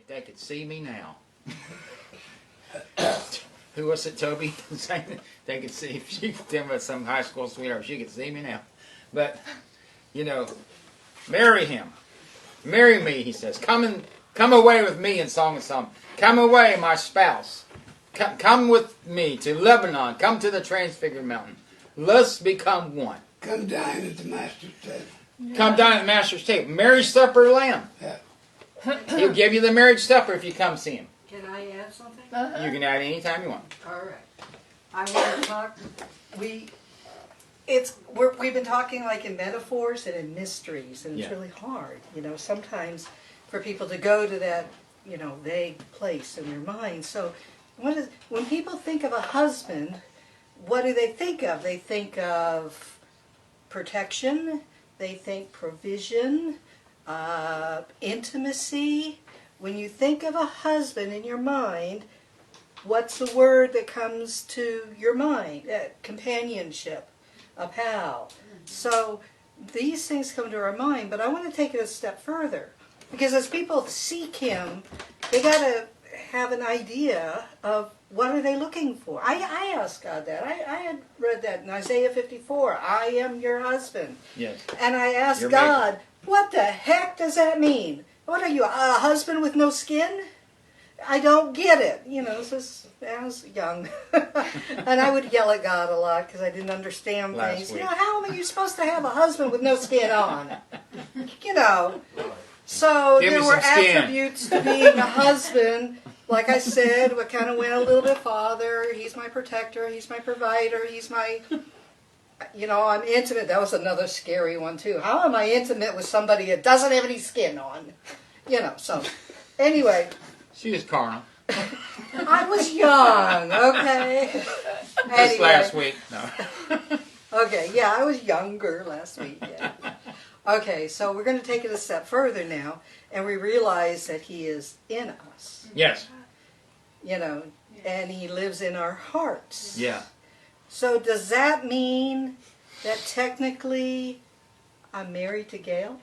If they could see me now. Who was it, Toby? They could see, if she could tell me some high school sweetheart, she could see me now. But, marry him. Marry me, he says. Come away with me in Song of Solomon. Come away, my spouse. Come with me to Lebanon. Come to the Transfigured Mountain. Let's become one. Come dine at the Master's table. Yeah. Come dine at the Master's table. Marriage supper lamb. Yeah. He'll give you the marriage supper if you come see him. Can I add something? You can add anytime you want. All right. I want to talk. We've been talking like in metaphors and in mysteries, and it's really hard, sometimes for people to go to that, vague place in their mind. So, when people think of a husband, what do they think of? They think of protection. They think provision, intimacy. When you think of a husband in your mind, what's the word that comes to your mind? Companionship, a pal. So these things come to our mind, but I want to take it a step further. Because as people seek him, they got to have an idea of what are they looking for. I asked God that. I had read that in Isaiah 54. I am your husband. Yes. And I asked God, what the heck does that mean? What are you, a husband with no skin? I don't get it. I was young. And I would yell at God a lot because I didn't understand things. How am you supposed to have a husband with no skin on? So there were attributes to being a husband. Like I said, we kind of went a little bit farther. He's my protector. He's my provider. He's my... I'm intimate. That was another scary one, too. How am I intimate with somebody that doesn't have any skin on? So, anyway. She was carnal. I was young, okay? Just last week. No. Okay, yeah, I was younger last week, yeah. Okay, so we're going to take it a step further now, and we realize that he is in us. Yes. And he lives in our hearts. Yeah. So does that mean that technically I'm married to Gail?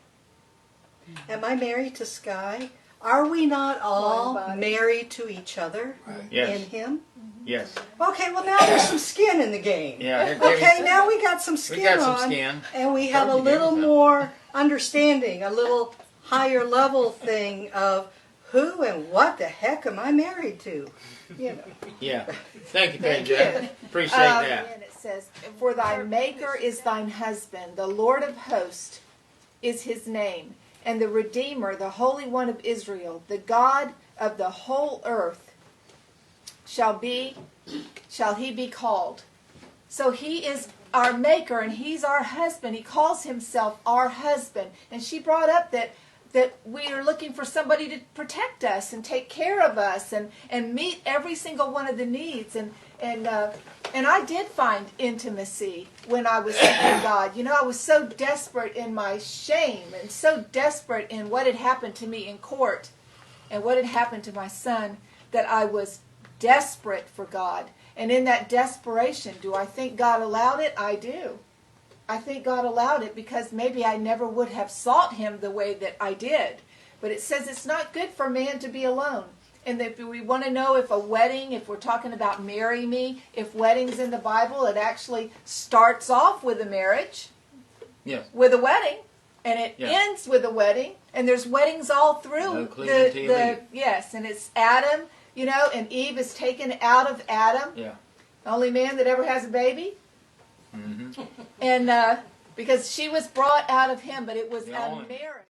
Am I married to Sky? Are we not all married to each other in him? Yes. Okay, well now there's some skin in the game. Yeah. Okay, now we got some skin on. We got some skin. And we have a little more understanding, a little higher level thing of who and what the heck am I married to? Yeah. Thank you, Paige. Appreciate that. And it says, for thy maker is thine husband, the Lord of hosts is his name, and the Redeemer, the Holy One of Israel, the God of the whole earth, shall he be called. So he is our maker, and he's our husband. He calls himself our husband. And she brought up that we are looking for somebody to protect us and take care of us and meet every single one of the needs. And I did find intimacy when I was seeking God. I was so desperate in my shame and so desperate in what had happened to me in court and what had happened to my son that I was desperate for God. And in that desperation, do I think God allowed it? I do. I think God allowed it because maybe I never would have sought him the way that I did. But it says it's not good for man to be alone. And if we want to know if a wedding, if we're talking about marry me, if weddings in the Bible, it actually starts off with a marriage, with a wedding, and it ends with a wedding. And there's weddings all through yes, and it's Adam, and Eve is taken out of Adam. Yeah. The only man that ever has a baby. Mm-hmm. And because she was brought out of him, but it was unmarried.